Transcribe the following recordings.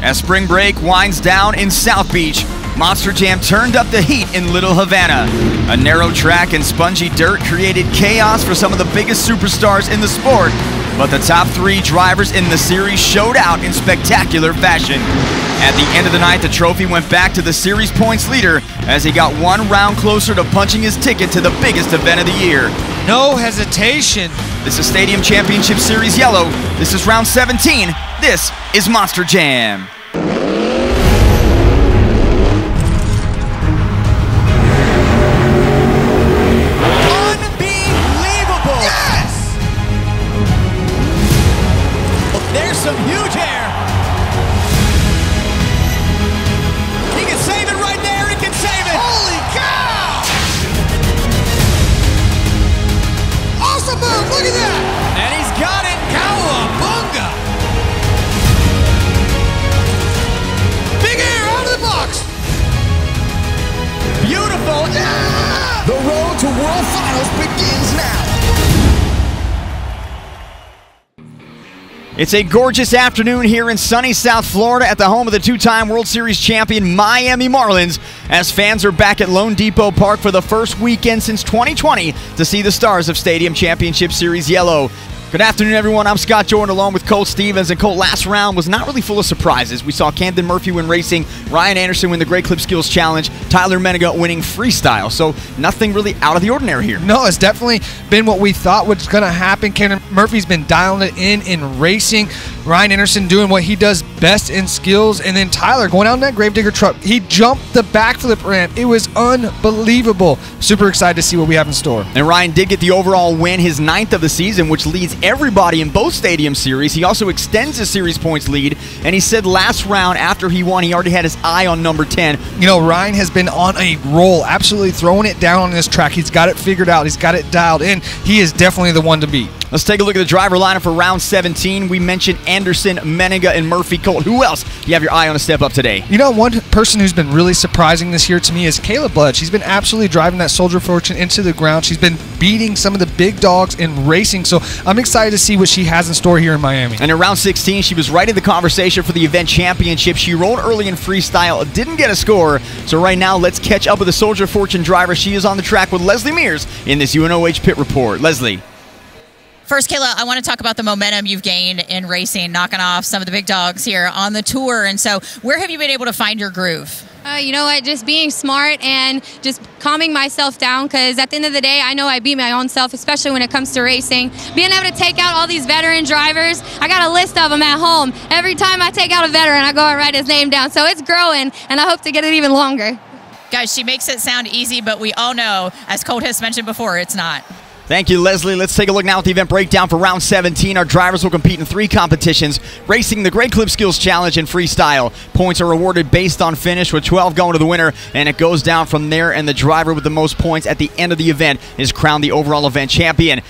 As spring break winds down in South Beach, Monster Jam turned up the heat in Little Havana. A narrow track and spongy dirt created chaos for some of the biggest superstars in the sport, but the top 3 drivers in the series showed out in spectacular fashion. At the end of the night, the trophy went back to the series points leader as he got 1 round closer to punching his ticket to the biggest event of the year. No hesitation. This is Stadium Championship Series Yellow. This is round 17. This is Monster Jam. Unbelievable! Yes! There's some huge air. He can save it right there. He can save it. Holy cow! Awesome move. Look at that. And he's got it. Cowabunga! Big air out of the box. Beautiful. Yeah! The road to World Finals begins now. It's a gorgeous afternoon here in sunny South Florida at the home of the 2-time World Series champion Miami Marlins, as fans are back at LoanDepot Park for the first weekend since 2020 to see the stars of Stadium Championship Series Yellow. Good afternoon, everyone. I'm Scott Jordan along with Colt Stevens. And Colt, last round was not really full of surprises. We saw Camden Murphy win racing, Ryan Anderson win the Great Clip Skills Challenge, Tyler Menninga winning freestyle. So nothing really out of the ordinary here. No, it's definitely been what we thought was going to happen. Camden Murphy's been dialing it in racing. Ryan Anderson doing what he does best in skills. And then Tyler going out in that Gravedigger truck. He jumped the backflip ramp. It was unbelievable. Super excited to see what we have in store. And Ryan did get the overall win, his 9th of the season, which leads everybody in both Stadium Series. He also extends his series points lead, and he said last round after he won, he already had his eye on number 10. You know, Ryan has been on a roll, absolutely throwing it down on this track. He's got it figured out. He's got it dialed in. He is definitely the one to beat. Let's take a look at the driver lineup for round 17. We mentioned Anderson, Menninga, and Murphy. Colt, who else do you have your eye on to step up today? You know, one person who's been really surprising this year to me is Kayla Blood. She's been absolutely driving that Soldier Fortune into the ground. She's been beating some of the big dogs in racing, so I'm excited to see what she has in store here in Miami. And in round 16, she was right in the conversation for the event championship. She rolled early in freestyle, didn't get a score, so right now let's catch up with the Soldier Fortune driver. She is on the track with Leslie Mears in this UNOH Pit Report. Leslie. First, Kayla, I want to talk about the momentum you've gained in racing, knocking off some of the big dogs here on the tour. And so where have you been able to find your groove? You know what, just being smart and just calming myself down, because at the end of the day, I know I beat my own self, especially when it comes to racing. Being able to take out all these veteran drivers, I got a list of them at home. Every time I take out a veteran, I go and write his name down. So it's growing, and I hope to get it even longer. Guys, she makes it sound easy, but we all know, as Colt has mentioned before, it's not. Thank you, Leslie. Let's take a look now at the event breakdown for round 17. Our drivers will compete in 3 competitions: racing, the Great Clip Skills Challenge, and freestyle. Points are awarded based on finish, with 12 going to the winner, and it goes down from there, and the driver with the most points at the end of the event is crowned the overall event champion.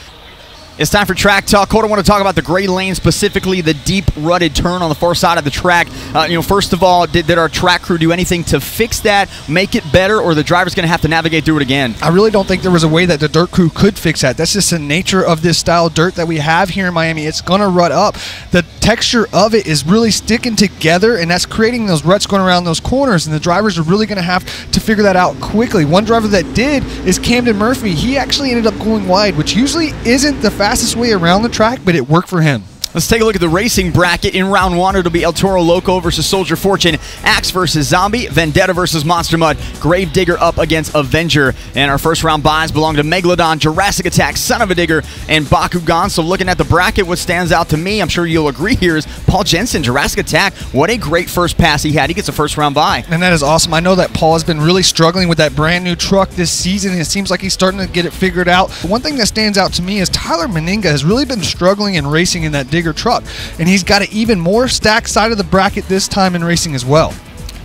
It's time for track talk. Colt, I want to talk about the gray lane, specifically the deep rutted turn on the far side of the track. First of all, did our track crew do anything to fix that, make it better, or the driver's going to have to navigate through it again? I really don't think there was a way that the dirt crew could fix that. That's just the nature of this style of dirt that we have here in Miami. It's going to rut up. The texture of it is really sticking together, and that's creating those ruts going around those corners, and the drivers are really going to have to figure that out quickly. One driver that did is Camden Murphy. He actually ended up going wide, which usually isn't the fastest way around the track, but it worked for him. Let's take a look at the racing bracket. In round 1, it'll be El Toro Loco versus Soldier Fortune, Axe versus Zombie, Vendetta versus Monster Mud, Gravedigger up against Avenger. And our first round buys belong to Megalodon, Jurassic Attack, Son of a Digger, and Bakugan. So looking at the bracket, what stands out to me, I'm sure you'll agree here, is Paul Jensen, Jurassic Attack. What a great first pass he had. He gets a first round buy. And that is awesome. I know that Paul has been really struggling with that brand new truck this season. It seems like he's starting to get it figured out. One thing that stands out to me is Tyler Menninga has really been struggling in racing in that Digger truck. And he's got an even more stacked side of the bracket this time in racing as well.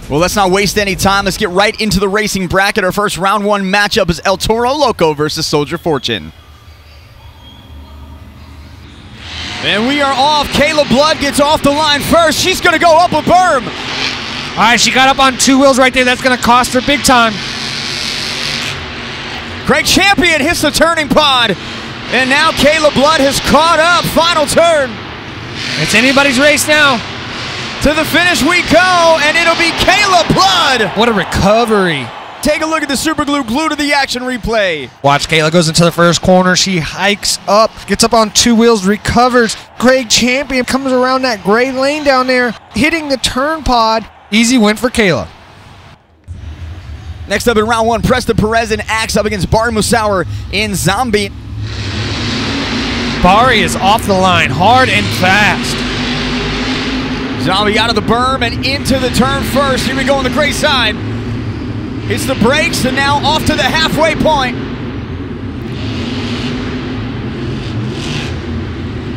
Well, let's not waste any time. Let's get right into the racing bracket. Our first round 1 matchup is El Toro Loco versus Soldier Fortune. And we are off. Kayla Blood gets off the line first. She's going to go up a berm. All right, she got up on 2 wheels right there. That's going to cost her big time. Greg Champion hits the turning pod. And now Kayla Blood has caught up. Final turn. It's anybody's race now. To the finish we go, and it'll be Kayla Blood. What a recovery. Take a look at the super glue glued to the action replay. Watch, Kayla goes into the first corner. She hikes up, gets up on 2 wheels, recovers. Greg Champion comes around that gray lane down there, hitting the turn pod. Easy win for Kayla. Next up in round 1, Preston Perez and Axe up against Bari Musauer in Zombie. Bari is off the line, hard and fast. Zombie out of the berm and into the turn first. Here we go on the gray side. Hits the brakes and now off to the halfway point.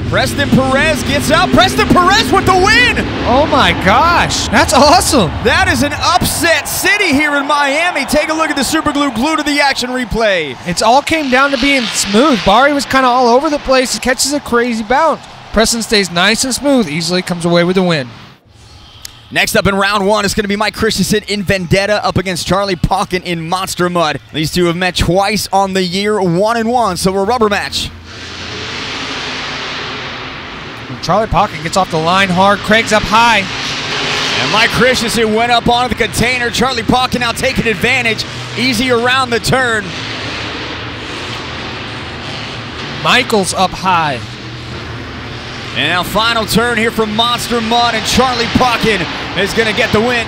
Preston Perez gets out. Preston Perez with the win. Oh my gosh, that's awesome. That is an upset city here in Miami. Take a look at the super glue glued to the action replay. It's all came down to being smooth. Bari was kind of all over the place. He catches a crazy bounce. Preston stays nice and smooth, easily comes away with the win. Next up in round 1 is going to be Mike Christensen in Vendetta up against Charlie Pocken in Monster Mud. These two have met twice on the year, 1-1, so a rubber match. Charlie Pocken gets off the line hard. Craig's up high. And Mike Christensen went up onto the container. Charlie Pocken now taking advantage. Easy around the turn. Michael's up high. And now final turn here from Monster Mud, and Charlie Pocken is going to get the win.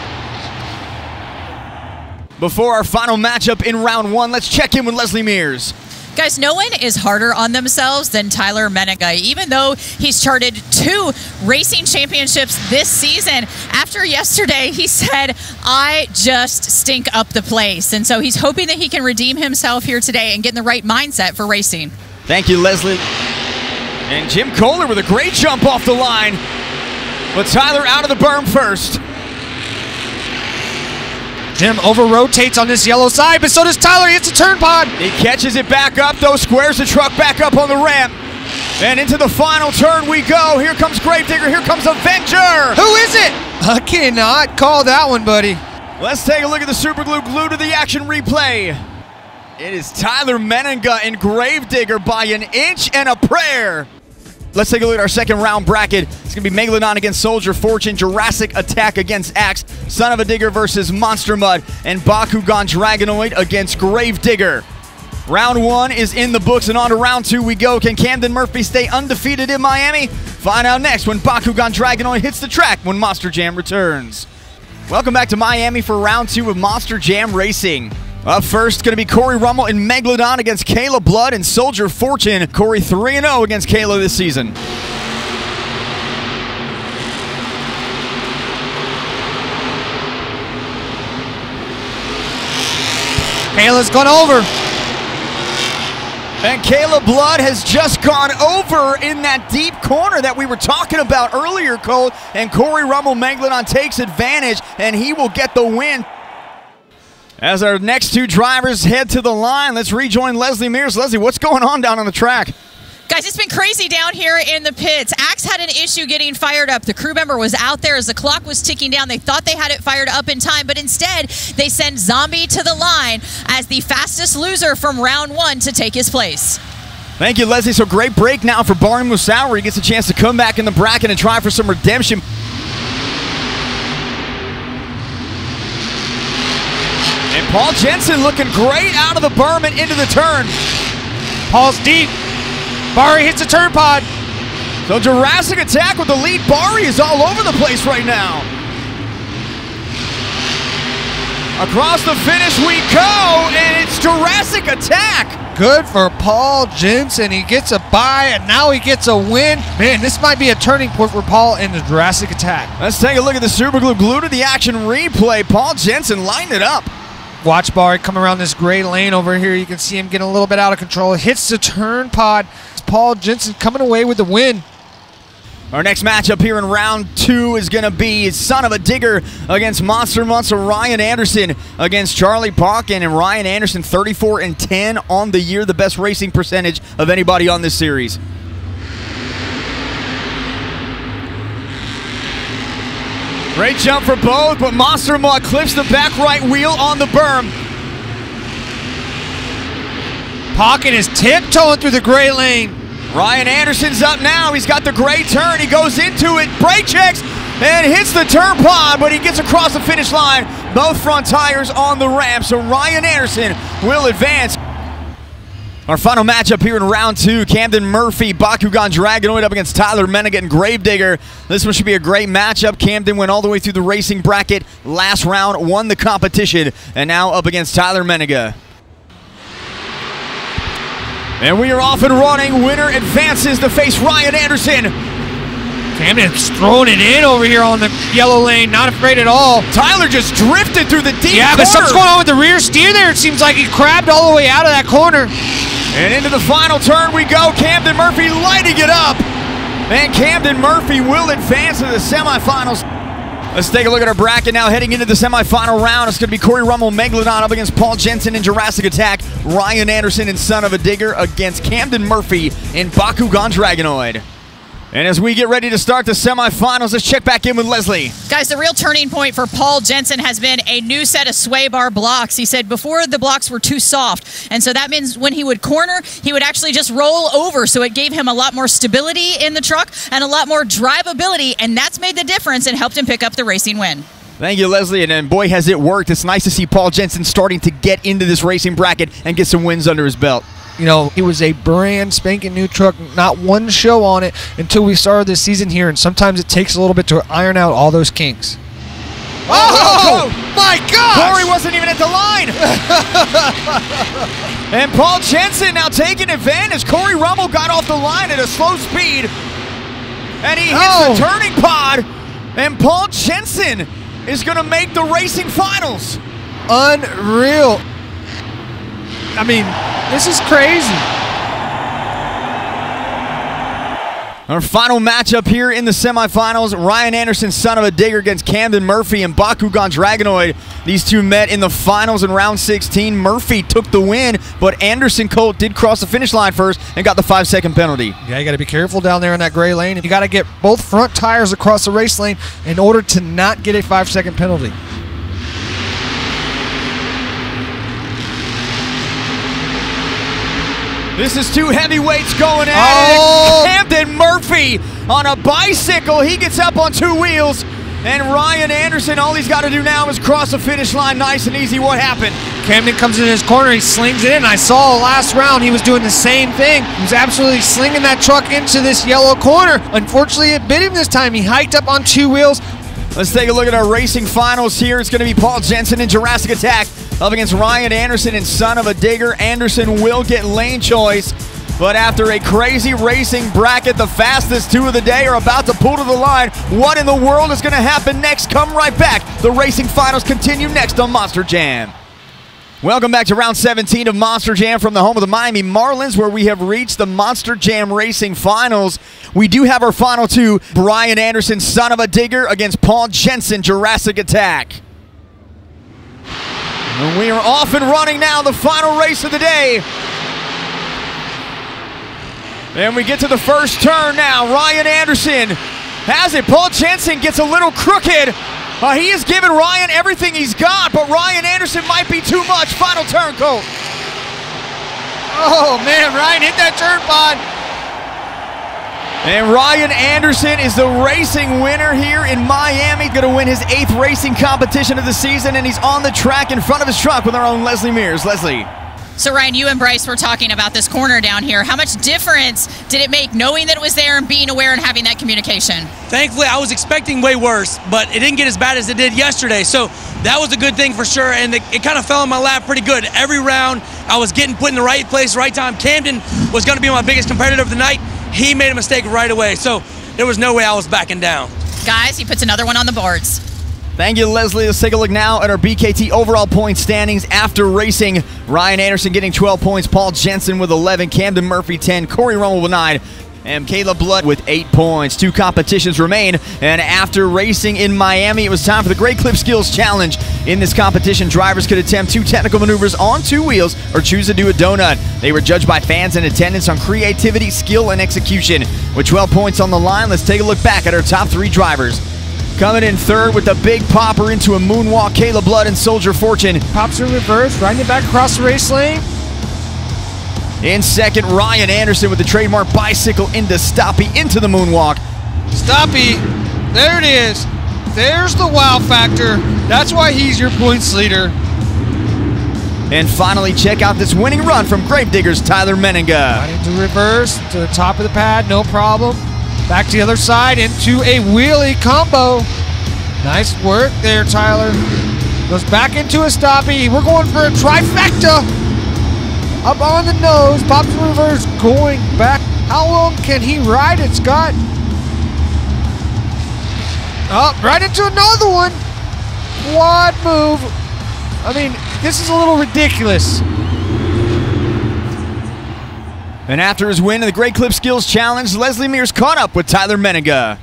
Before our final matchup in round 1, let's check in with Leslie Mears. Guys, no one is harder on themselves than Tyler Menninga. Even though he's charted 2 racing championships this season, after yesterday he said, I just stink up the place. And so he's hoping that he can redeem himself here today and get in the right mindset for racing. Thank you, Leslie. And Jim Kohler with a great jump off the line. But Tyler out of the berm first. Jim over-rotates on this yellow side, but so does Tyler. He hits a turn pod. He catches it back up, though, squares the truck back up on the ramp. And into the final turn we go. Here comes Gravedigger. Here comes Avenger. Who is it? I cannot call that one, buddy. Let's take a look at the super glue glued to the action replay. It is Tyler Menninga and Gravedigger by an inch and a prayer. Let's take a look at our second round bracket. It's going to be Megalodon against Soldier Fortune, Jurassic Attack against Axe, Son of a Digger versus Monster Mud, and Bakugan Dragonoid against Gravedigger. Round 1 is in the books, and on to round 2 we go. Can Camden Murphy stay undefeated in Miami? Find out next when Bakugan Dragonoid hits the track when Monster Jam returns. Welcome back to Miami for round 2 of Monster Jam Racing. Up first, going to be Corey Rummel in Megalodon against Kayla Blood and Soldier Fortune. Corey 3-0 against Kayla this season. Kayla's gone over. And Kayla Blood has just gone over in that deep corner that we were talking about earlier, Cole. And Corey Rummel, Megalodon takes advantage, and he will get the win. As our next 2 drivers head to the line, let's rejoin Leslie Mears. Leslie, what's going on down on the track? Guys, it's been crazy down here in the pits. Axe had an issue getting fired up. The crew member was out there as the clock was ticking down. They thought they had it fired up in time, but instead they send Zombie to the line as the fastest loser from round 1 to take his place. Thank you, Leslie. So great break now for Bari Musauer. He gets a chance to come back in the bracket and try for some redemption. And Paul Jensen looking great out of the berm and into the turn. Paul's deep. Bari hits a turn pod. So Jurassic Attack with the lead. Bari is all over the place right now. Across the finish we go, and it's Jurassic Attack. Good for Paul Jensen. He gets a bye, and now he gets a win. Man, this might be a turning point for Paul in the Jurassic Attack. Let's take a look at the super glue glued to the action replay. Paul Jensen lined it up. Watch Bari come around this gray lane over here. You can see him getting a little bit out of control. Hits the turn pod. It's Paul Jensen coming away with the win. Our next matchup here in round 2 is going to be Son of a Digger against Monster Monster Ryan Anderson against Charlie Pocken. And Ryan Anderson 34-10 on the year, the best racing percentage of anybody on this series. Great jump for both, but Monster Mud clips the back right wheel on the berm. Pocken is tiptoeing through the gray lane. Ryan Anderson's up now. He's got the gray turn. He goes into it. Brake checks. and hits the turn pod, but he gets across the finish line. Both front tires on the ramp, so Ryan Anderson will advance. Our final matchup here in round 2, Camden Murphy, Bakugan Dragonoid up against Tyler Menninga and Gravedigger. This one should be a great matchup. Camden went all the way through the racing bracket last round, won the competition, and now up against Tyler Menninga. And we are off and running. Winner advances to face Ryan Anderson. Camden's throwing it in over here on the yellow lane, not afraid at all. Tyler just drifted through the deep corner. But something's going on with the rear steer there. It seems like he crabbed all the way out of that corner. And into the final turn we go. Camden Murphy lighting it up. And Camden Murphy will advance to the semifinals. Let's take a look at our bracket now. Heading into the semifinal round, it's going to be Corey Rummel, Megalodon up against Paul Jensen in Jurassic Attack. Ryan Anderson and Son of a Digger against Camden Murphy in Bakugan Dragonoid. And as we get ready to start the semifinals, let's check back in with Leslie. Guys, the real turning point for Paul Jensen has been a new set of sway bar blocks. He said before the blocks were too soft, and so that means when he would corner, he would actually just roll over, so it gave him a lot more stability in the truck and a lot more drivability, and that's made the difference and helped him pick up the racing win. Thank you, Leslie, and boy, has it worked. It's nice to see Paul Jensen starting to get into this racing bracket and get some wins under his belt. You know, it was a brand spanking new truck, not one show on it until we started this season here, and sometimes it takes a little bit to iron out all those kinks. Oh my God! Corey wasn't even at the line. And Paul Jensen now taking advantage. Corey Rummel got off the line at a slow speed, and he hits the turning pod, and Paul Jensen is going to make the racing finals. Unreal. I mean, this is crazy. Our final matchup here in the semifinals, Ryan Anderson, Son of a Digger against Camden Murphy and Bakugan Dragonoid. These two met in the finals in round 16. Murphy took the win, but Anderson Colt did cross the finish line first and got the 5-second penalty. Yeah, you got to be careful down there in that gray lane. You got to get both front tires across the race lane in order to not get a 5-second penalty. This is two heavyweights going at it. Camden Murphy on a bicycle. He gets up on two wheels. And Ryan Anderson, all he's got to do now is cross the finish line nice and easy. What happened? Camden comes in his corner. He slings it in. I saw last round he was doing the same thing. He was absolutely slinging that truck into this yellow corner. Unfortunately, it bit him this time. He hiked up on two wheels. Let's take a look at our racing finals here. It's going to be Paul Jensen in Jurassic Attack up against Ryan Anderson and Son of a Digger. Anderson will get lane choice, but after a crazy racing bracket, the fastest two of the day are about to pull to the line. What in the world is going to happen next? Come right back. The racing finals continue next on Monster Jam. Welcome back to round 17 of Monster Jam from the home of the Miami Marlins, where we have reached the Monster Jam Racing Finals. We do have our final two, Ryan Anderson, Son of a Digger, against Paul Jensen, Jurassic Attack. And we are off and running now, the final race of the day. And we get to the first turn now. Ryan Anderson has it. Paul Jensen gets a little crooked. He has given Ryan everything he's got, but Ryan Anderson might be too much. Final turn, Colt. Oh, man, Ryan hit that turn pod. And Ryan Anderson is the racing winner here in Miami. Going to win his 8th racing competition of the season, and he's on the track in front of his truck with our own Leslie Mears. Leslie. So, Ryan, you and Bryce were talking about this corner down here. How much difference did it make knowing that it was there and being aware and having that communication? Thankfully, I was expecting way worse, but it didn't get as bad as it did yesterday. So that was a good thing for sure, and it kind of fell in my lap pretty good. Every round, I was getting put in the right place, right time. Camden was going to be my biggest competitor of the night. He made a mistake right away, so there was no way I was backing down. Guys, he puts another one on the boards. Thank you, Leslie. Let's take a look now at our BKT overall point standings after racing. Ryan Anderson getting 12 points, Paul Jensen with 11, Camden Murphy 10, Corey Rummel with 9, and Caleb Blood with 8 points. 2 competitions remain, and after racing in Miami, it was time for the Great Clip Skills Challenge. In this competition, drivers could attempt 2 technical maneuvers on 2 wheels or choose to do a donut. They were judged by fans in attendance on creativity, skill, and execution. With 12 points on the line, let's take a look back at our top 3 drivers. Coming in third with the big popper into a moonwalk, Caleb Blood and Soldier Fortune. Pops in reverse, riding it back across the race lane. In second, Ryan Anderson with the trademark bicycle into Stoppy into the moonwalk. Stoppy There it is. There's the wow factor. That's why he's your points leader. And finally, check out this winning run from Gravedigger's Tyler Menninga. Right into reverse, to the top of the pad, no problem. Back to the other side, into a wheelie combo. Nice work there, Tyler. Goes back into a stoppie. We're going for a trifecta. Up on the nose, pops in reverse, going back. How long can he ride it, Scott? Up, right into another one. Quad move. I mean, this is a little ridiculous. And after his win in the Great Clip Skills Challenge, Leslie Mears caught up with Tyler Menninga.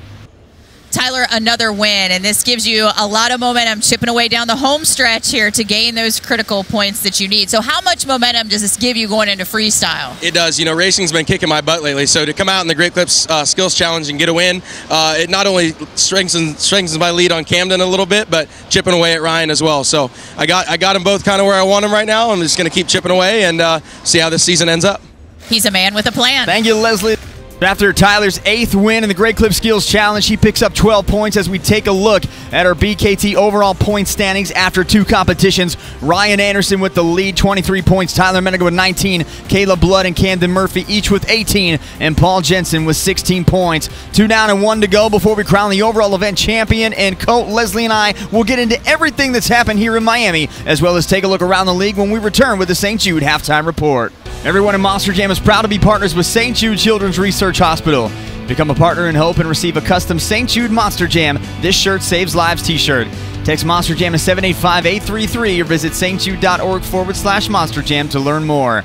Tyler, another win, and this gives you a lot of momentum chipping away down the home stretch here to gain those critical points that you need. So how much momentum does this give you going into freestyle? It does. You know, racing's been kicking my butt lately, so to come out in the Great Clips Skills Challenge and get a win, it not only strengthens my lead on Camden a little bit, but chipping away at Ryan as well. So I got them both kind of where I want them right now. I'm just going to keep chipping away and see how this season ends up. He's a man with a plan. Thank you, Leslie. After Tyler's 8th win in the Great Clip Skills Challenge, he picks up 12 points as we take a look at our BKT overall point standings after 2 competitions. Ryan Anderson with the lead, 23 points. Tyler Menninga with 19. Kayla Blood and Camden Murphy each with 18. And Paul Jensen with 16 points. 2 down and 1 to go before we crown the overall event champion. And Colt, Leslie, and I will get into everything that's happened here in Miami, as well as take a look around the league when we return with the St. Jude Halftime Report. Everyone in Monster Jam is proud to be partners with St. Jude Children's Research Hospital. Become a partner in hope and receive a custom St. Jude Monster Jam This Shirt Saves Lives t-shirt. Text Monster Jam to 785-833 or visit stjude.org/Monster Jam to learn more.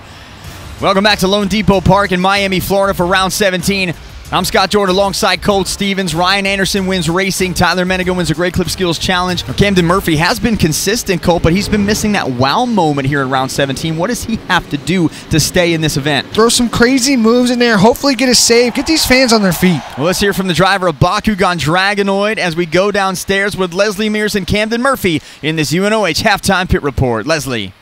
Welcome back to LoanDepot Park in Miami, Florida for round 17. I'm Scott Jordan alongside Colt Stevens. Ryan Anderson wins racing. Tyler Menninga wins the Great Clip Skills Challenge. Camden Murphy has been consistent, Colt, but he's been missing that wow moment here in round 17. What does he have to do to stay in this event? Throw some crazy moves in there. Hopefully get a save. Get these fans on their feet. Well, let's hear from the driver of Bakugan Dragonoid as we go downstairs with Leslie Mears and Camden Murphy in this UNOH Halftime Pit Report. Leslie.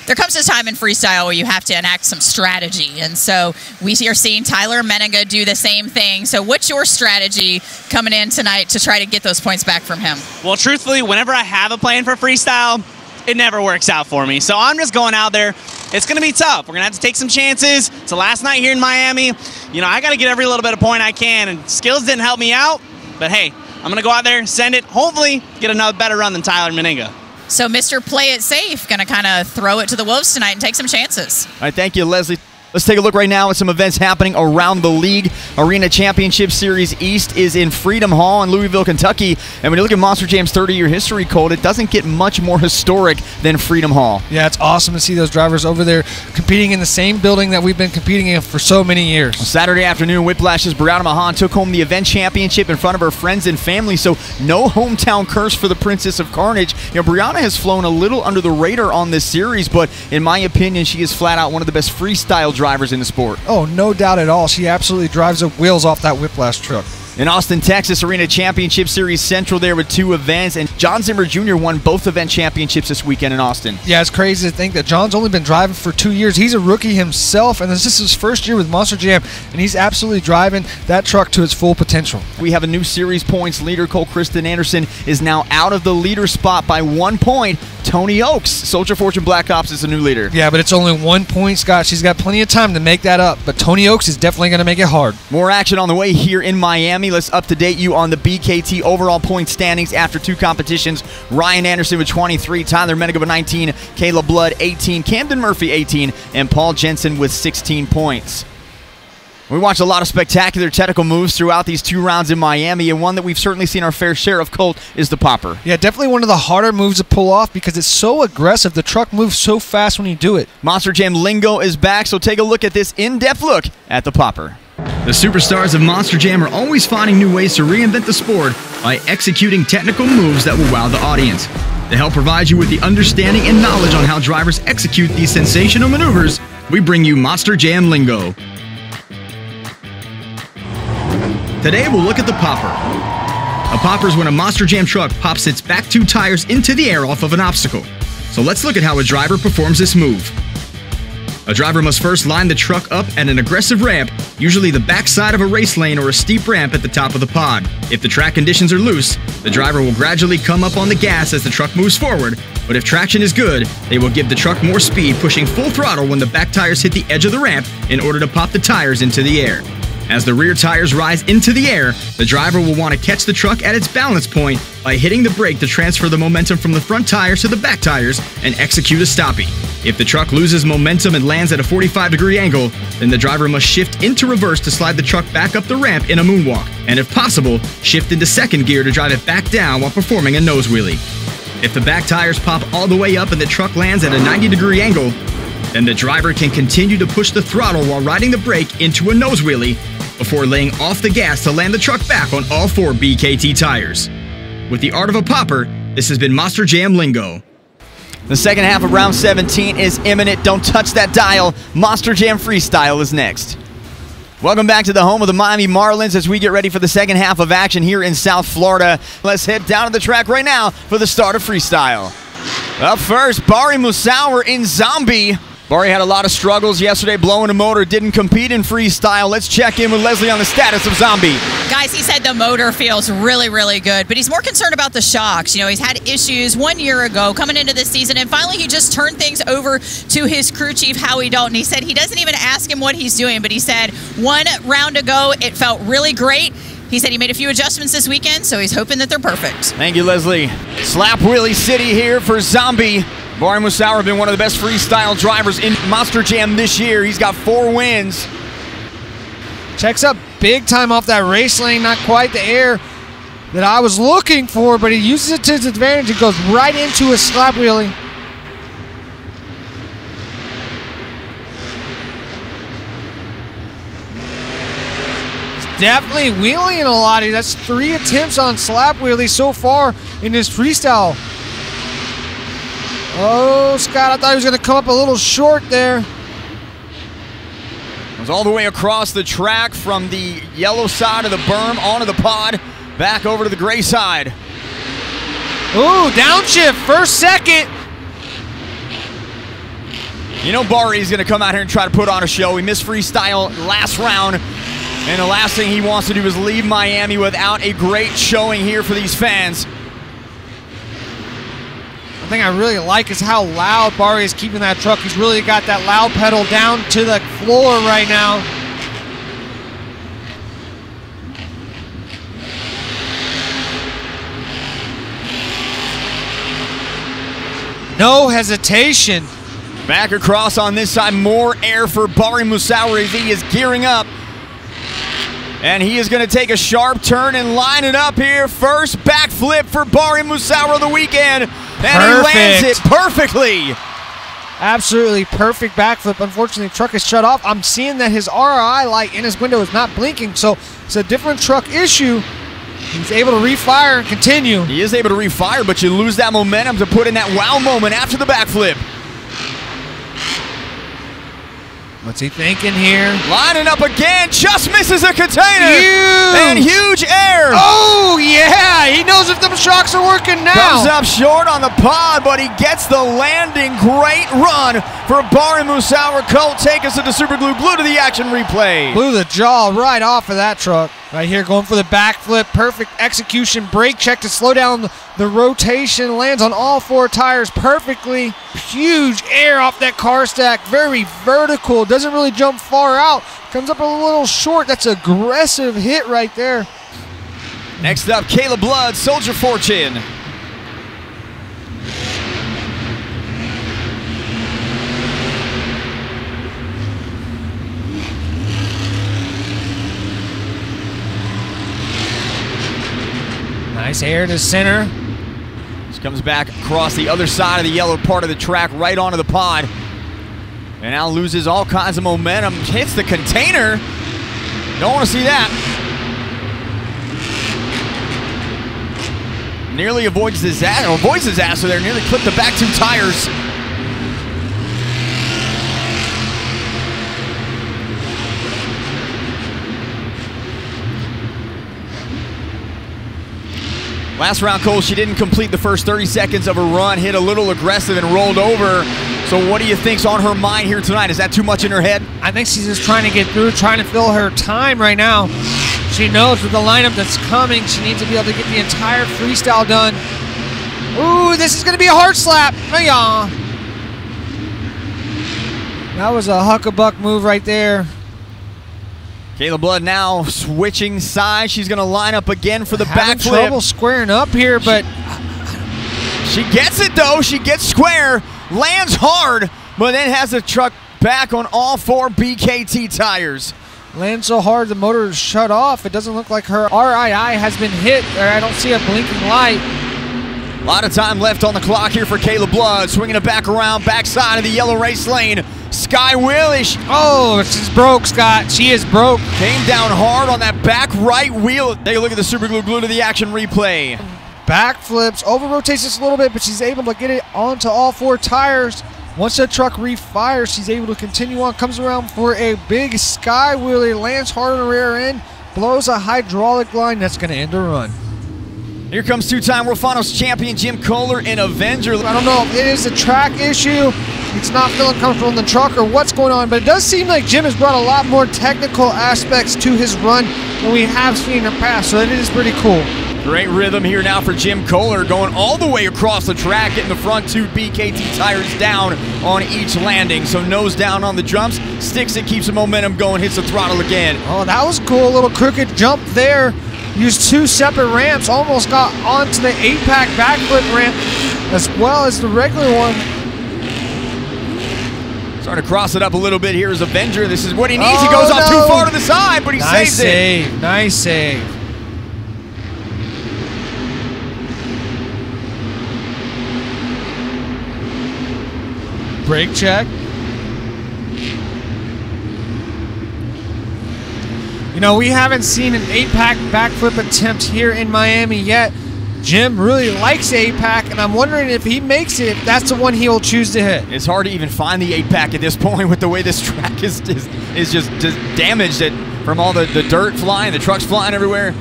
There comes a time in freestyle where you have to enact some strategy, and so we are seeing Tyler Menninga do the same thing. So what's your strategy coming in tonight to try to get those points back from him? Well, truthfully, whenever I have a plan for freestyle, it never works out for me. So I'm just going out there. It's going to be tough. We're going to have to take some chances. It's the last night here in Miami. You know, I got to get every little bit of point I can, and skills didn't help me out. But, hey, I'm going to go out there, send it, hopefully get another better run than Tyler Menninga. So Mr. Play It Safe going to kind of throw it to the Wolves tonight and take some chances. All right, thank you, Leslie. Let's take a look right now at some events happening around the league. Arena Championship Series East is in Freedom Hall in Louisville, Kentucky. And when you look at Monster Jam's 30-year history, Colt, it doesn't get much more historic than Freedom Hall. Yeah, it's awesome to see those drivers over there competing in the same building that we've been competing in for so many years. On Saturday afternoon, Whiplash's Brianna Mahan took home the event championship in front of her friends and family, so no hometown curse for the Princess of Carnage. You know, Brianna has flown a little under the radar on this series, but in my opinion, she is flat out one of the best freestyle drivers in the sport. Oh, no doubt at all. She absolutely drives the wheels off that Whiplash truck. In Austin, Texas, Arena Championship Series Central there with 2 events, and John Zimmer Jr. won both event championships this weekend in Austin. Yeah, it's crazy to think that John's only been driving for 2 years. He's a rookie himself, and this is his first year with Monster Jam, and he's absolutely driving that truck to its full potential. We have a new series points leader. Cole Kristen Anderson is now out of the leader spot by 1 point. Tony Oaks, Soldier Fortune Black Ops, is the new leader. Yeah, but it's only 1 point, Scott. She's got plenty of time to make that up, but Tony Oaks is definitely going to make it hard. More action on the way here in Miami. Let's up-to-date you on the BKT overall point standings after 2 competitions. Ryan Anderson with 23, Tyler Menninga with 19, Kayla Blood 18, Camden Murphy 18, and Paul Jensen with 16 points. We watched a lot of spectacular technical moves throughout these 2 rounds in Miami, and one that we've certainly seen our fair share of, Colt, is the popper. Yeah, definitely one of the harder moves to pull off because it's so aggressive. The truck moves so fast when you do it. Monster Jam lingo is back, so take a look at this in-depth look at the popper. The superstars of Monster Jam are always finding new ways to reinvent the sport by executing technical moves that will wow the audience. To help provide you with the understanding and knowledge on how drivers execute these sensational maneuvers, we bring you Monster Jam lingo. Today we'll look at the popper. A popper is when a Monster Jam truck pops its back 2 tires into the air off of an obstacle. So let's look at how a driver performs this move. A driver must first line the truck up at an aggressive ramp, usually the backside of a race lane or a steep ramp at the top of the pod. If the track conditions are loose, the driver will gradually come up on the gas as the truck moves forward, but if traction is good, they will give the truck more speed, pushing full throttle when the back tires hit the edge of the ramp in order to pop the tires into the air. As the rear tires rise into the air, the driver will want to catch the truck at its balance point by hitting the brake to transfer the momentum from the front tires to the back tires and execute a stoppie. If the truck loses momentum and lands at a 45-degree angle, then the driver must shift into reverse to slide the truck back up the ramp in a moonwalk, and if possible, shift into second gear to drive it back down while performing a nose wheelie. If the back tires pop all the way up and the truck lands at a 90-degree angle, then the driver can continue to push the throttle while riding the brake into a nose wheelie before laying off the gas to land the truck back on all 4 BKT tires. With the art of a popper, this has been Monster Jam Lingo. The second half of round 17 is imminent. Don't touch that dial. Monster Jam Freestyle is next. Welcome back to the home of the Miami Marlins as we get ready for the second half of action here in South Florida. Let's head down to the track right now for the start of Freestyle. Up first, Bari Musawwir in Zombie. Bari had a lot of struggles yesterday, blowing a motor, didn't compete in Freestyle. Let's check in with Leslie on the status of Zombie. Guys, he said the motor feels really, really good, but he's more concerned about the shocks. You know, he's had issues 1 year ago coming into this season, and finally he just turned things over to his crew chief, Howie Dalton. He said he doesn't even ask him what he's doing, but he said 1 round ago it felt really great. He said he made a few adjustments this weekend, so he's hoping that they're perfect. Thank you, Leslie. Slap Wheelie City here for Zombie. Bari Musawwir has been one of the best freestyle drivers in Monster Jam this year. He's got 4 wins. Checks up big time off that race lane. Not quite the air that I was looking for, but he uses it to his advantage. It goes right into a slap wheelie. He's definitely wheeling a lot. That's 3 attempts on slap wheelie so far in this freestyle. Oh, Scott, I thought he was going to come up a little short there. Goes all the way across the track from the yellow side of the berm onto the pod, back over to the gray side. Ooh, downshift, first, second. You know Bari's going to come out here and try to put on a show. He missed Freestyle last round, and the last thing he wants to do is leave Miami without a great showing here for these fans. The thing I really like is how loud Bari is keeping that truck. He's really got that loud pedal down to the floor right now. No hesitation. Back across on this side, more air for Bari Musawwir as he is gearing up. And he is going to take a sharp turn and line it up here. First backflip for Bari Musawwir of the weekend. And he lands it perfectly. Absolutely perfect backflip. Unfortunately, the truck is shut off. I'm seeing that his RI light in his window is not blinking, so it's a different truck issue. He's able to refire and continue. He is able to refire, but you lose that momentum to put in that wow moment after the backflip. What's he thinking here? Lining up again, just misses a container. Huge. And huge air. Oh, yeah. He knows if them shocks are working now. Comes up short on the pod, but he gets the landing. Great run for Bari Musawwir. Colt, take us to the super glue. Glue to the action replay. Blew the jaw right off of that truck. Right here, going for the backflip. Perfect execution. Brake check to slow down the rotation. Lands on all 4 tires perfectly. Huge air off that car stack. Very vertical. Doesn't really jump far out. Comes up a little short. That's an aggressive hit right there. Next up, Caleb Blood, Soldier Fortune. Nice air to center. Just comes back across the other side of the yellow part of the track, right onto the pod. And now loses all kinds of momentum. Hits the container. Don't want to see that. Nearly avoids disaster there. Nearly clipped the back 2 tires. Last round, Cole, she didn't complete the first 30 seconds of her run, hit a little aggressive and rolled over. So what do you think's on her mind here tonight? Is that too much in her head? I think she's just trying to get through, trying to fill her time right now. She knows with the lineup that's coming, she needs to be able to get the entire freestyle done. Ooh, this is going to be a hard slap. Hi-ya. That was a huckabuck move right there. Kayla Blood now switching sides. She's going to line up again for the Having backflip. trouble squaring up here, but she gets it, though. She gets square, lands hard, but then has the truck back on all 4 BKT tires. lands so hard the motor is shut off. It doesn't look like her RII has been hit, or I don't see a blinking light. A lot of time left on the clock here for Kayla Blood. Swinging it back around, backside of the yellow race lane. Sky Willish. Oh, she's broke, Scott. She is broke. Came down hard on that back right wheel. Take a look at the super glue to the action replay. Backflips, over rotates just a little bit, but she's able to get it onto all 4 tires. Once the truck refires, she's able to continue on. Comes around for a big sky wheelie, lands hard on the rear end, blows a hydraulic line. That's going to end the run. Here comes 2-time World Finals champion Jim Kohler in Avenger. I don't know if it is a track issue, it's not feeling comfortable in the truck, or what's going on, but it does seem like Jim has brought a lot more technical aspects to his run than we have seen in the past, so it is pretty cool. Great rhythm here now for Jim Kohler, going all the way across the track, getting the front 2 BKT tires down on each landing. So nose down on the jumps, sticks it, keeps the momentum going, hits the throttle again. Oh, that was cool. A little crooked jump there. Used 2 separate ramps, almost got onto the 8-pack backflip ramp as well as the regular one. Starting to cross it up a little bit here as Avenger. This is what he needs. He goes off too far to the side, but he saves it. Nice save. Brake check. You know, we haven't seen an 8-pack backflip attempt here in Miami yet. Jim really likes 8-pack, and I'm wondering if he makes it, if that's the one he will choose to hit. It's hard to even find the 8-pack at this point with the way this track is just damaged from all the dirt flying, the trucks flying everywhere.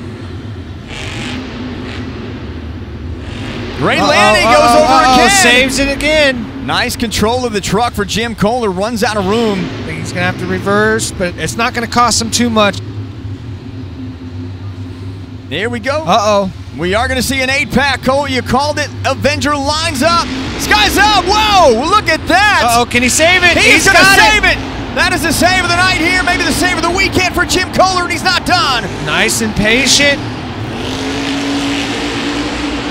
Great landing, goes over again. Saves it again. Nice control of the truck for Jim Kohler, runs out of room. I think he's going to have to reverse, but it's not going to cost him too much. There we go. Uh-oh. We are going to see an 8-pack. Cole, you called it. Avenger lines up. Sky's up. Whoa, look at that. Uh-oh, can he save it? He's going to save it. That is the save of the night here, maybe the save of the weekend for Jim Kohler, and he's not done. Nice and patient.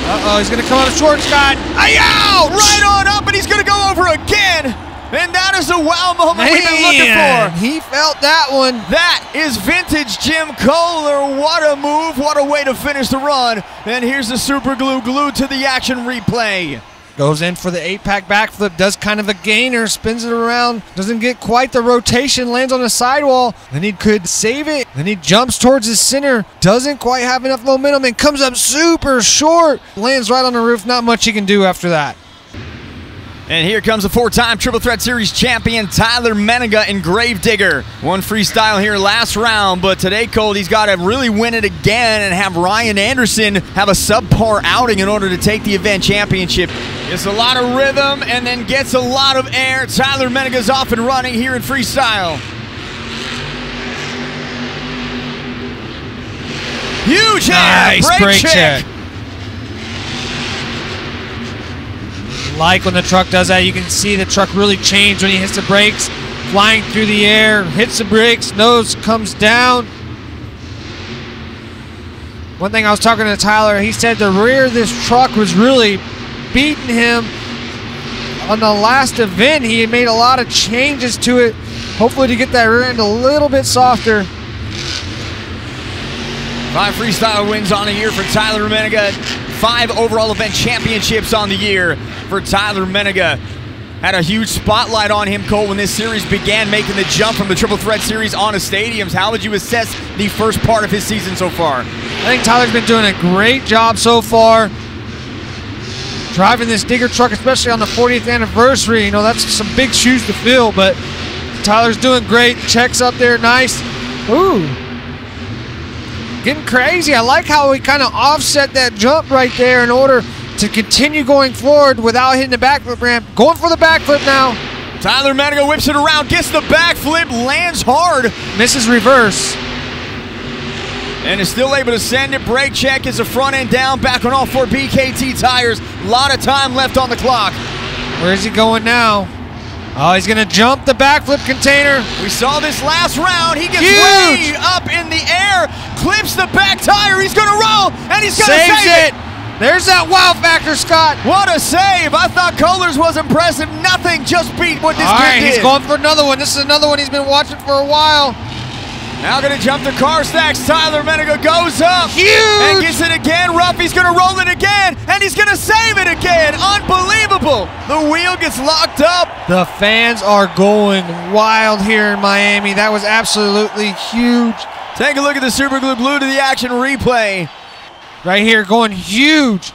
Uh-oh, he's going to come out short, Scott. Ouch! Right on up, and he's going to go over again. And that is a wow moment we've been looking for. He felt that one. That is vintage Jim Kohler. What a move. What a way to finish the run. And here's the super glue glued to the action replay. Goes in for the 8-pack backflip, does kind of a gainer, spins it around, doesn't get quite the rotation, lands on the sidewall. Then he could save it. Then he jumps towards the center, doesn't quite have enough momentum, and comes up super short. Lands right on the roof, not much he can do after that. And here comes the 4-time Triple Threat Series champion, Tyler Menninga in Gravedigger. One freestyle here last round, but today, Cole, he's got to really win it again and have Ryan Anderson have a subpar outing in order to take the event championship. Gets a lot of rhythm and then gets a lot of air. Tyler Menninga's off and running here in freestyle. Huge air, nice brake check. Like when the truck does that, you can see the truck really change when he hits the brakes, flying through the air, hits the brakes, nose comes down. One thing I was talking to Tyler, he said the rear of this truck was really beating him. On the last event, he had made a lot of changes to it, hopefully to get that rear end a little bit softer. 5 freestyle wins on the year for Tyler Menninga. 5 overall event championships on the year for Tyler Menninga. Had a huge spotlight on him, Cole, when this series began, making the jump from the Triple Threat Series onto stadiums. How would you assess the first part of his season so far? I think Tyler's been doing a great job so far. Driving this digger truck, especially on the 40th anniversary, you know, that's some big shoes to fill, but Tyler's doing great. Checks up there, nice. Ooh. getting crazy. I like how he kind of offset that jump right there in order to continue going forward without hitting the backflip ramp. Going for the backflip now. Tyler Menninga whips it around, gets the backflip, lands hard. Misses reverse. And is still able to send it. Brake check, is the front end down, back on all 4 BKT tires. A lot of time left on the clock. Where is he going now? Oh, he's going to jump the backflip container. We saw this last round. He gets Huge. way up in the air, clips the back tire. He's going to roll, and he's going to Saves save it. There's that wow factor, Scott. What a save. I thought Kohlers was impressive. Nothing just beat what this All kid right, did. he's going for another one. This is another one he's been watching for a while. Now going to jump the car stacks. Tyler Menninga goes up. Huge. And gets it again. Ruffy's going to roll it again. And he's going to save it again. Unbelievable. The wheel gets locked up. The fans are going wild here in Miami. That was absolutely huge. Take a look at the Super Glue Glue to the action replay. Right here, going huge.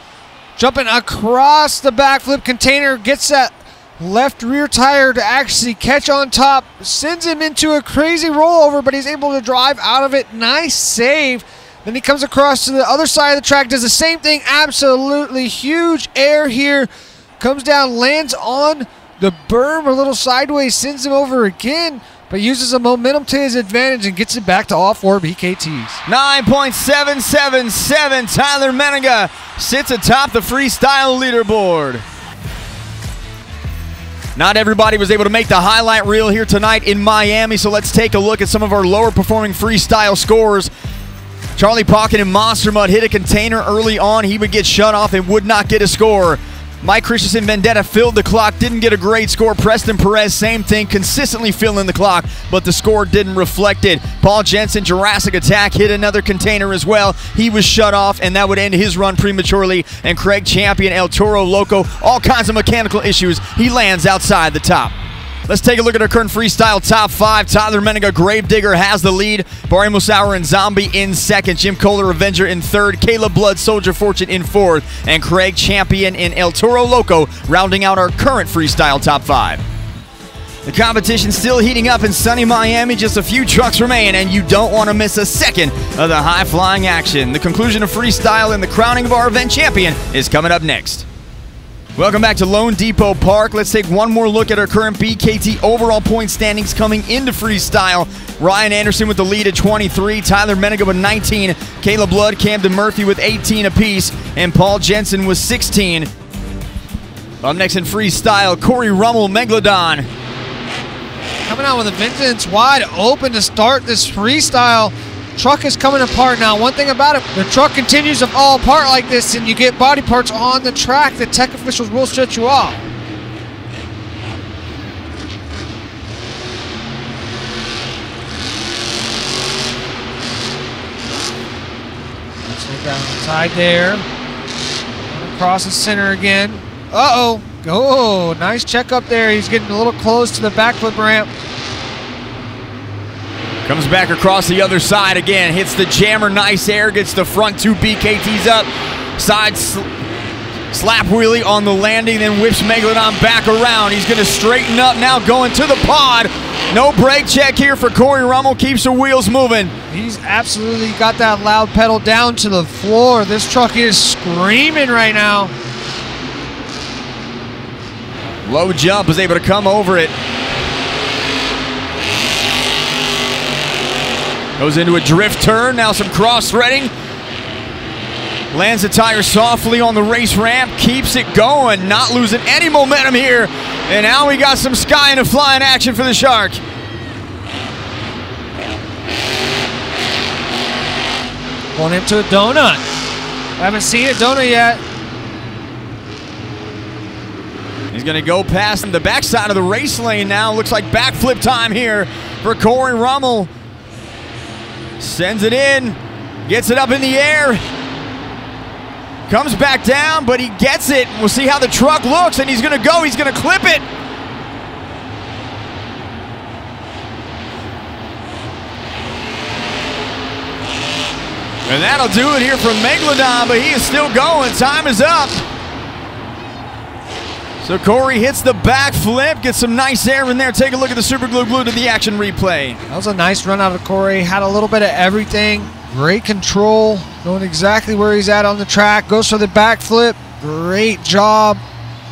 Jumping across the backflip container. Gets that left rear tire to actually catch on top, sends him into a crazy rollover, but he's able to drive out of it. Nice save. Then he comes across to the other side of the track, does the same thing. Absolutely huge air here. Comes down, lands on the berm a little sideways, sends him over again, but uses the momentum to his advantage and gets it back to all 4 BKTs. 9.777. Tyler Menninga sits atop the freestyle leaderboard. Not everybody was able to make the highlight reel here tonight in Miami, so let's take a look at some of our lower performing freestyle scores. Charlie Pocket and Monster Mud hit a container early on. He would get shut off and would not get a score. Mike Christensen Vendetta filled the clock, didn't get a great score. Preston Perez, same thing, consistently filling the clock, but the score didn't reflect it. Paul Jensen, Jurassic Attack, hit another container as well. He was shut off, and that would end his run prematurely. And Craig Champion, El Toro Loco, all kinds of mechanical issues. He lands outside the top. Let's take a look at our current freestyle top 5. Tyler Menninga, Gravedigger, has the lead. Barry Musauer and Zombie in second. Jim Kohler, Avenger, in third. Caleb Blood, Soldier Fortune in fourth. And Craig Champion in El Toro Loco, rounding out our current freestyle top 5. The competition still heating up in sunny Miami. Just a few trucks remain, and you don't want to miss a second of the high-flying action. The conclusion of freestyle and the crowning of our event champion is coming up next. Welcome back to LoanDepot Park. Let's take one more look at our current BKT overall point standings coming into freestyle. Ryan Anderson with the lead at 23, Tyler Menninga with 19, Caleb Blood, Camden Murphy with 18 apiece, and Paul Jensen with 16. Up next in freestyle, Corey Rummel, Megalodon. Coming out with a vengeance, wide open to start this freestyle. Truck is coming apart now. One thing about it, the truck continues to fall apart like this and you get body parts on the track, the tech officials will shut you off. Let's down the side there. Across the center again. Uh-oh. Oh, nice check up there. He's getting a little close to the backflip ramp. Comes back across the other side again, hits the jammer, nice air, gets the front 2 BKTs up, side slap wheelie on the landing, then whips Megalodon back around. He's gonna straighten up now, going to the pod. No brake check here for Corey Rummel, keeps the wheels moving. He's absolutely got that loud pedal down to the floor. This truck is screaming right now. Low jump, is able to come over it. Goes into a drift turn, now some cross-threading. Lands the tire softly on the race ramp, keeps it going, not losing any momentum here. And now we got some sky and a flying action for the Shark. Going into a donut. Haven't seen a donut yet. He's gonna go past the backside of the race lane now. Looks like backflip time here for Corey Rummel. Sends it in, gets it up in the air, comes back down, but he gets it. We'll see how the truck looks, and he's gonna go, he's gonna clip it. And that'll do it here from Megalodon, but he is still going, time is up. So Corey hits the backflip, gets some nice air in there. Take a look at the Super Glue Glue to the action replay. That was a nice run out of Corey. Had a little bit of everything. Great control, knowing exactly where he's at on the track. Goes for the backflip. Great job.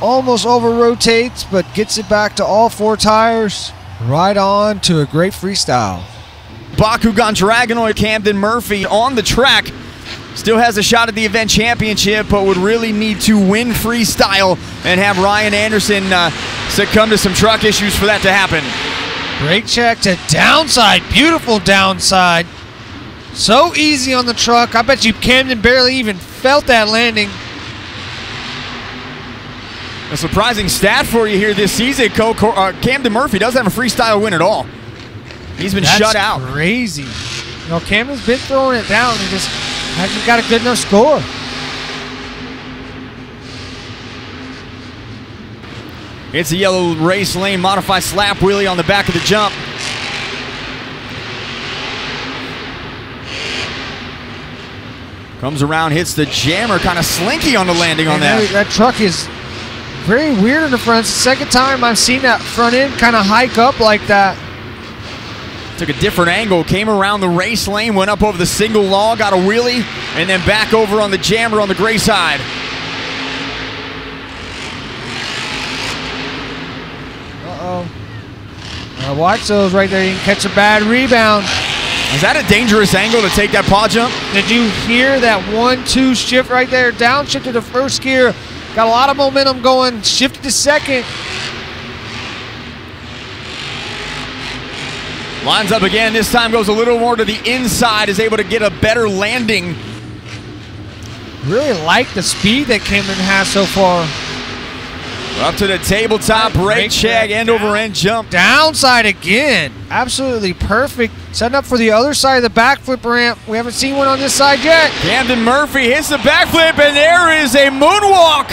Almost over rotates, but gets it back to all 4 tires. Right on to a great freestyle. Bakugan Dragonoid Camden Murphy on the track. Still has a shot at the event championship, but would really need to win freestyle and have Ryan Anderson succumb to some truck issues for that to happen. Brake check to downside. Beautiful downside. So easy on the truck. I bet you Camden barely even felt that landing. A surprising stat for you here this season, Camden Murphy doesn't have a freestyle win at all. He's been shut out. That's crazy. You know, Camden's been throwing it down. He just hasn't got a good enough score. It's a yellow race lane modified slap wheelie on the back of the jump. Comes around, hits the jammer, kind of slinky on the landing on that. That truck is very weird in the front. It's the second time I've seen that front end kind of hike up like that. Took a different angle, came around the race lane, went up over the single log, got a wheelie, and then back over on the jammer on the gray side. Watch those right there. You can catch a bad rebound. Is that a dangerous angle to take that paw jump? Did you hear that 1-2 shift right there? Downshifted to first gear. Got a lot of momentum going. Shifted to second. Lines up again. This time goes a little more to the inside. Is able to get a better landing. Really like the speed that Camden has so far. Up to the tabletop, brake check, end over end jump. Downside again. Absolutely perfect. Setting up for the other side of the backflip ramp. We haven't seen one on this side yet. Camden Murphy hits the backflip, and there is a moonwalk.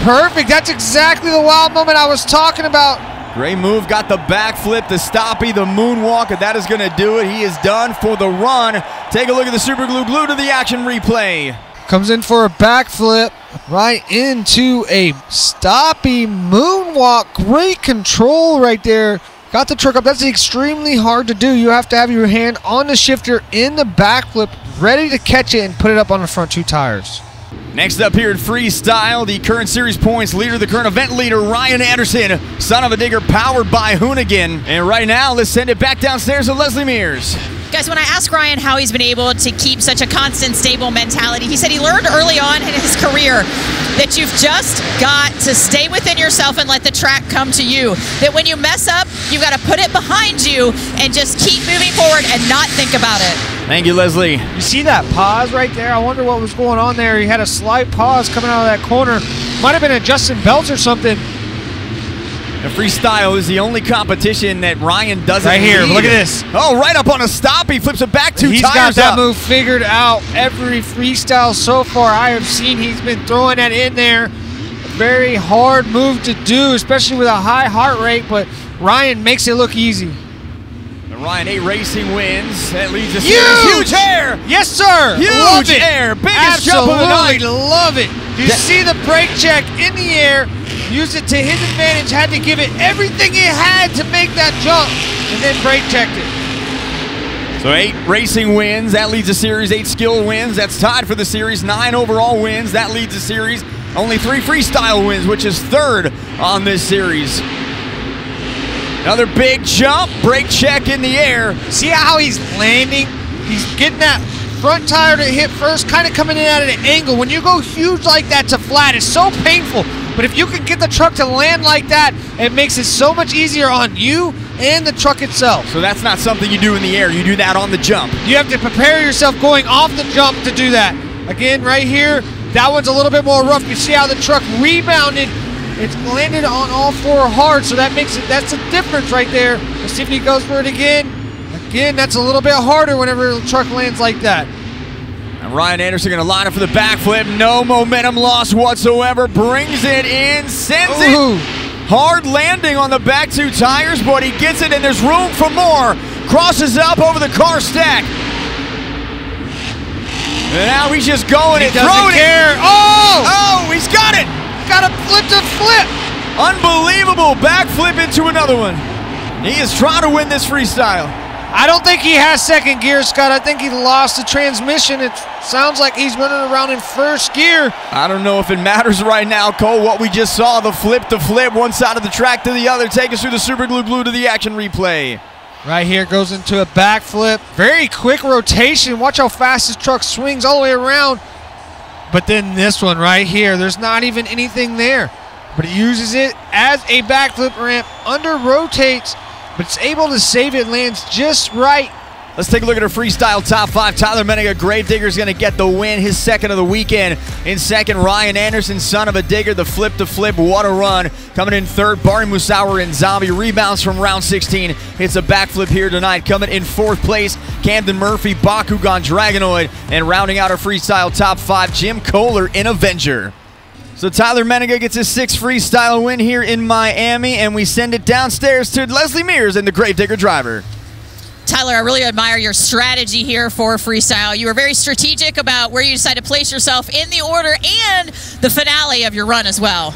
Perfect. That's exactly the wild moment I was talking about. Great move. Got the backflip, the stoppie, the moonwalk, and that is going to do it. He is done for the run. Take a look at the super glue to the action replay. Comes in for a backflip right into a stoppy moonwalk. Great control right there. Got the truck up. That's extremely hard to do. You have to have your hand on the shifter in the backflip, ready to catch it and put it up on the front 2 tires. Next up here in freestyle, the current series points leader, the current event leader, Ryan Anderson, son of a digger, powered by Hoonigan. And right now, let's send it back downstairs to Leslie Mears. Guys, when I asked Ryan how he's been able to keep such a constant, stable mentality, he said he learned early on in his career that you've just got to stay within yourself and let the track come to you. That when you mess up, you've got to put it behind you and just keep moving forward and not think about it. Thank you, Leslie. You see that pause right there? I wonder what was going on there. He had a slight pause coming out of that corner. Might have been adjusting belts or something. The freestyle is the only competition that Ryan doesn't Right here, lead. look at this. Oh, right up on a stop. He flips it back 2 He's tires got that up. move figured out. Every freestyle so far I have seen, he's been throwing that in there. A very hard move to do, especially with a high heart rate, but Ryan makes it look easy. The Ryan 8 Racing wins. That leads to huge air. Yes, sir. Huge love it. air. Biggest jump of the night. Love it. You see the brake check in the air. Used it to his advantage. Had to give it everything he had to make that jump, and then brake checked it. So 8 racing wins. That leads the series. 8 skill wins. That's tied for the series. 9 overall wins. That leads the series. Only 3 freestyle wins, which is 3rd on this series. Another big jump. Brake check in the air. See how he's landing? He's getting that front tire to hit first, kind of coming in at an angle. When you go huge like that to flat, it's so painful. But if you can get the truck to land like that, it makes it so much easier on you and the truck itself. So that's not something you do in the air. You do that on the jump. You have to prepare yourself going off the jump to do that. Again, right here, that one's a little bit more rough. You see how the truck rebounded. It's landed on all 4 hard, so that makes it, that's the difference right there. Let's see if he goes for it again. Again, that's a little bit harder whenever the truck lands like that. And Ryan Anderson going to line up for the backflip. No momentum loss whatsoever. Brings it in, sends it. Hard landing on the back 2 tires, but he gets it, and there's room for more. Crosses up over the car stack. And now he's just going and throwing it. Oh, he's got it. Got a flip to flip. Unbelievable backflip into another one. He is trying to win this freestyle. I don't think he has second gear, Scott. I think he lost the transmission. It sounds like he's running around in first gear. I don't know if it matters right now, Cole. What we just saw, the flip to flip, one side of the track to the other. Take us through the Super Glue Blue to the action replay. Right here goes into a backflip. Very quick rotation. Watch how fast this truck swings all the way around. But then this one right here, there's not even anything there. But he uses it as a backflip ramp, under rotates, but it's able to save it, lands just right. Let's take a look at our freestyle top 5. Tyler Menninga, Gravedigger, is going to get the win, his second of the weekend. In second, Ryan Anderson, son of a digger, the flip to flip, what a run. Coming in third, Barney Musauer and Zombie, rebounds from round 16. Hits a backflip here tonight. Coming in fourth place, Camden Murphy, Bakugan, Dragonoid. And rounding out our freestyle top 5, Jim Kohler in Avenger. So Tyler Menninga gets his 6th freestyle win here in Miami, and we send it downstairs to Leslie Mears and the Gravedigger driver. Tyler, I really admire your strategy here for freestyle. You were very strategic about where you decide to place yourself in the order and the finale of your run as well.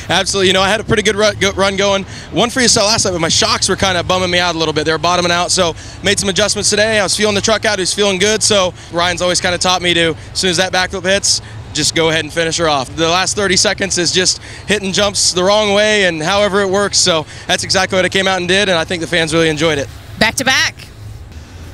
Absolutely. You know, I had a pretty good run going. One freestyle last night, but my shocks were kind of bumming me out a little bit. They were bottoming out, so made some adjustments today. I was feeling the truck out. He was feeling good, so Ryan's always kind of taught me to, as soon as that backflip hits, just go ahead and finish her off. The last 30 seconds is just hitting jumps the wrong way and however it works, so that's exactly what I came out and did, and I think the fans really enjoyed it. Back to back.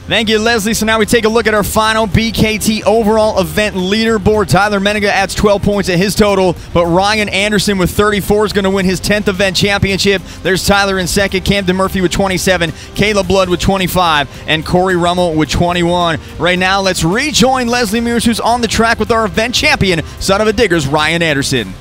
Thank you, Leslie. So now we take a look at our final BKT overall event leaderboard. Tyler Menninga adds 12 points at his total, but Ryan Anderson with 34 is going to win his 10th event championship. There's Tyler in second, Camden Murphy with 27, Caleb Blood with 25, and Corey Rummel with 21. Right now, let's rejoin Leslie Mears, who's on the track with our event champion, son of a diggers, Ryan Anderson.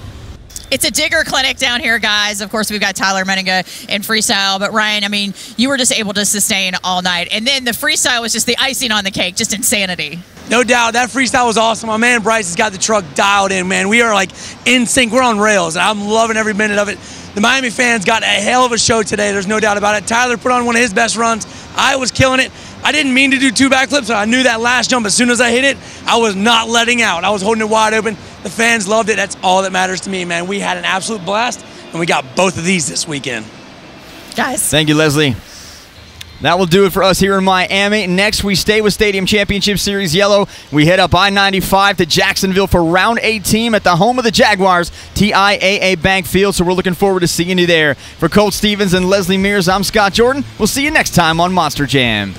It's a digger clinic down here, guys. Of course, we've got Tyler Menninga in freestyle. But, Ryan, I mean, you were just able to sustain all night. And then the freestyle was just the icing on the cake, just insanity. No doubt. That freestyle was awesome. My man Bryce has got the truck dialed in, man. We are, like, in sync. We're on rails, and I'm loving every minute of it. The Miami fans got a hell of a show today. There's no doubt about it. Tyler put on one of his best runs. I was killing it. I didn't mean to do 2 backflips, so I knew that last jump. As soon as I hit it, I was not letting out. I was holding it wide open. The fans loved it. That's all that matters to me, man. We had an absolute blast, and we got both of these this weekend. Guys. Thank you, Leslie. That will do it for us here in Miami. Next, we stay with Stadium Championship Series Yellow. We head up I-95 to Jacksonville for round 18 at the home of the Jaguars, TIAA Bank Field. So we're looking forward to seeing you there. For Colt Stevens and Leslie Mears, I'm Scott Jordan. We'll see you next time on Monster Jam.